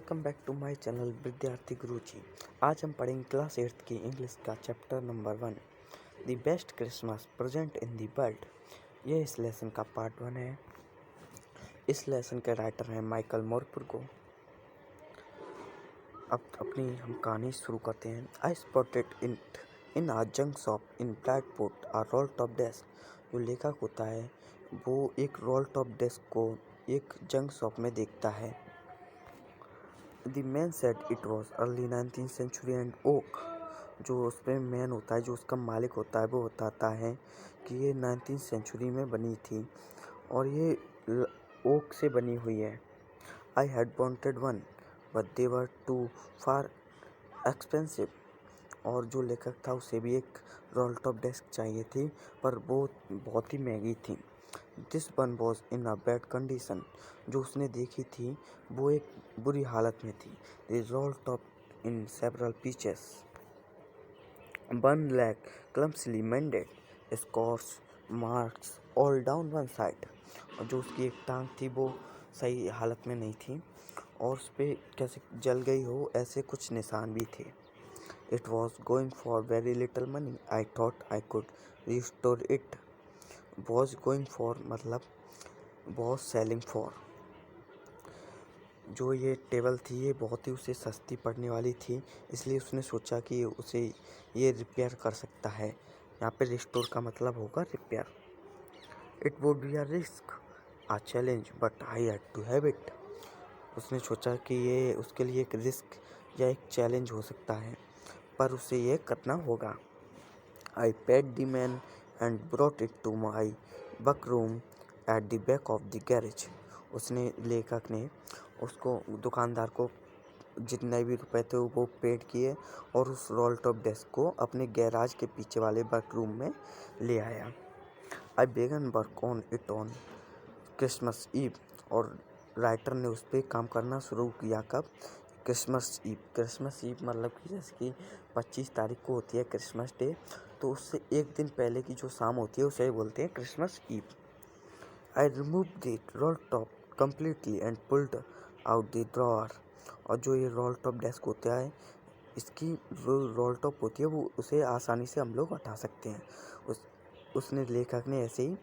Welcome back to my channel Vidyarthi Guruji. आज हम पढ़ेंगे क्लास 8th की इंग्लिश का chapter number 1 the best Christmas present in the world. ये इस लेसन का पार्ट 1 है। इस लेसन के राइटर हैं माइकल मोरपुरगो। अब अपनी हम कहानी शुरू करते हैं। I spotted in a junk shop in Blackport a roll top desk. जो लेखक होता है वो एक रोल टॉप डेस्क को एक जंक शॉप में देखता है। The man said it was early 19th century and oak। जो उस पर मैन होता है, जो उसका मालिक होता है, वो बताता है कि ये 19th सेंचुरी में बनी थी और ये ओक से बनी हुई है। I had wanted one but they were too far expensive। और जो लेखक था उसे भी एक रोल टॉप डेस्क चाहिए थी पर वो बहुत ही महंगी थी। This one was in a bad condition. जो उसने देखी थी वो एक बुरी हालत में थी। The roll top in several pieces, one leg clumsily mended, scorch marks all down one side. और जो उसकी एक टांग थी वो सही हालत में नहीं थी और उस पर कैसे जल गई हो ऐसे कुछ निशान भी थे। It was going for very little money. I thought I could restore it. Was going for मतलब वॉज सेलिंग फॉर। जो ये टेबल थी ये बहुत ही उसे सस्ती पड़ने वाली थी, इसलिए उसने सोचा कि उसे ये रिपेयर कर सकता है। यहाँ पे रिस्टोर का मतलब होगा repair. It would be a risk a challenge but I had to have it. उसने सोचा कि ये उसके लिए एक रिस्क या एक चैलेंज हो सकता है पर उसे ये करना होगा। I paid the man and brought it to my work room at the back of the garage। उसने लेखक ने उसको दुकानदार को जितने भी रुपए थे वो पेड किए और उस रोल टॉप डेस्क को अपने गैराज के पीछे वाले वर्क रूम में ले आया। I began work on it on Christmas eve. और राइटर ने उस पर काम करना शुरू किया कब? Christmas ewe. क्रिसमस ईव मतलब कि जैसे कि 25 तारीख को होती है क्रिसमस डे, तो उससे एक दिन पहले की जो शाम होती है उसे बोलते हैं Christmas eve. I remove the roll top completely and pulled out the drawer. और जो ये रोल टॉप डेस्क होता है इसकी जो रोल टॉप होती है वो उसे आसानी से हम लोग हटा सकते हैं। उसने लेखक ने ऐसे ही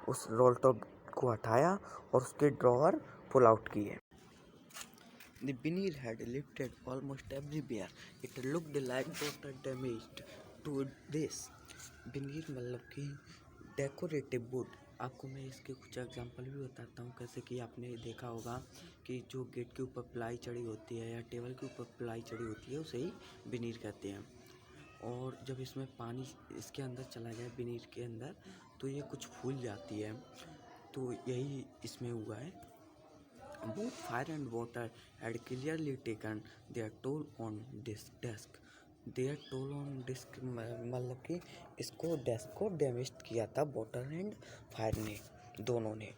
उस रोल टॉप को हटाया और उसके ड्रॉअर पुल आउट किए। The veneer had lifted almost everywhere. It looked like total damage to this। veneer मतलब कि डेकोरेटिव वुड। आपको मैं इसके कुछ एग्जांपल भी बताता हूँ, कैसे कि आपने देखा होगा कि जो गेट के ऊपर प्लाई चढ़ी होती है या टेबल के ऊपर प्लाई चढ़ी होती है उसे ही veneer कहते हैं। और जब इसमें पानी इसके अंदर चला जाए veneer के अंदर तो ये कुछ फूल जाती है, तो यही इसमें हुआ है। Both fire and water had clearly taken their toll on this desk। their toll on disk मतलब कि इसको डेस्क को डैमेज किया था वाटर एंड फायर ने, दोनों ने।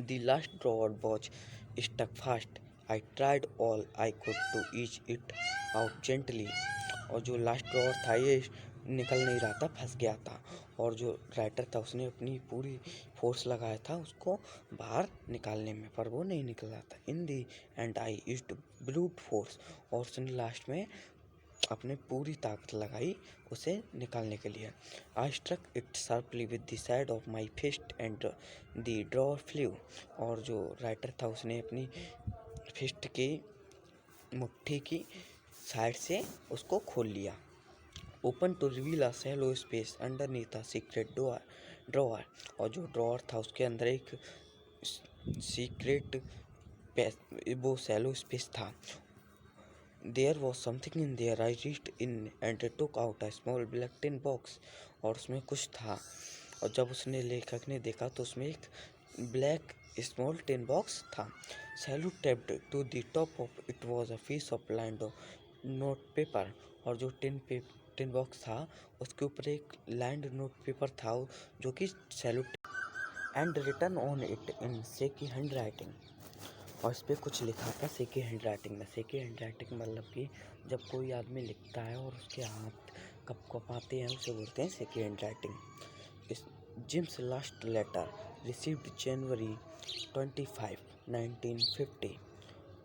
The last drawer was stuck fast। I tried all I could to ease it out gently। और जो लास्ट ड्रॉवर था ये निकल नहीं रहा था, फंस गया था और जो राइटर था उसने अपनी पूरी फोर्स लगाया था उसको बाहर निकालने में, पर वो नहीं निकल रहा था। In the end I used brute force. और उसने लास्ट में अपने पूरी ताकत लगाई उसे निकालने के लिए। I struck it sharply with the side of my fist and the drawer flew. और जो राइटर था उसने अपनी फिस्ट की मुट्ठी की साइड से उसको खोल लिया। Open to reveal a shallow space underneath a secret drawer. और जो ड्रॉअर था उसके अंदर एक सीक्रेट वो शैलो स्पेस था। There was something in there. I reached in and took out a small black tin box. और उसमें कुछ था और जब उसने लेखक ने देखा तो उसमें एक ब्लैक स्मॉल टिन बॉक्स था। Sellotaped to the top of it was a piece of lined note paper. और जो टिन बॉक्स था उसके ऊपर एक लाइंड नोट पेपर था जो कि salute and written on it in shaky hand writing. और इस पर कुछ लिखा था सेकी हैंड राइटिंग में। सेकी हैंड राइटिंग मतलब कि जब कोई आदमी लिखता है और उसके हाथ कप कपाते हैं उसे बोलते हैं सेकी हैंड राइटिंग। इस जिम्स लास्ट लेटर रिसीव्ड जनवरी 25, 1950।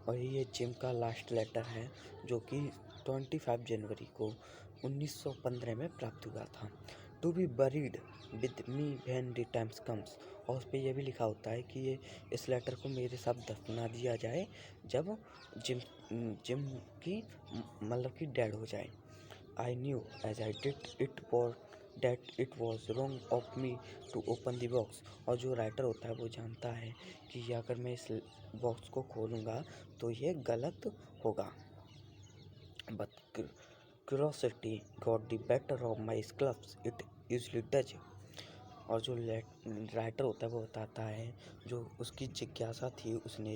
और ये जिम का लास्ट लेटर है जो कि 25 जनवरी को 1915 में प्राप्त हुआ था। To be buried with me when the times comes. और उस पर यह भी लिखा होता है कि ये इस लेटर को मेरे साथ दफना दिया जाए जब जिम जिम की मतलब कि डेड हो जाए। I knew as I did it for that it was wrong of me to open the box। और जो राइटर होता है वो जानता है कि अगर मैं इस बॉक्स को खोलूँगा तो ये गलत होगा। But curiosity got the better of my clubs, it usually does। और जो राइटर होता है वो बताता है जो उसकी जिज्ञासा थी उसने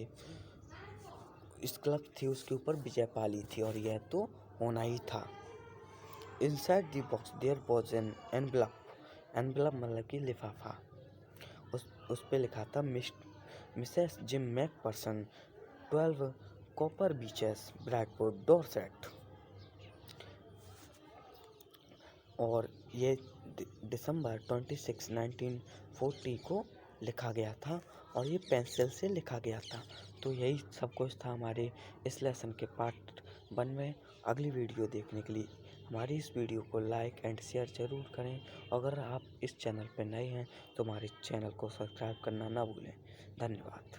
इस क्लब थी उसके ऊपर विजय पा ली थी और यह तो होना ही था। Inside the box there was an envelope। Envelope मतलब कि लिफाफा। उस पे लिखा था Mrs Jim McPherson 12 copper beeches Bradford Dorset. और ये दिसंबर 26, 1940 को लिखा गया था और ये पेंसिल से लिखा गया था। तो यही सब कुछ था हमारे इस लेसन के पार्ट 1 में। अगली वीडियो देखने के लिए हमारी इस वीडियो को लाइक एंड शेयर ज़रूर करें। अगर आप इस चैनल पर नए हैं तो हमारे चैनल को सब्सक्राइब करना ना भूलें। धन्यवाद।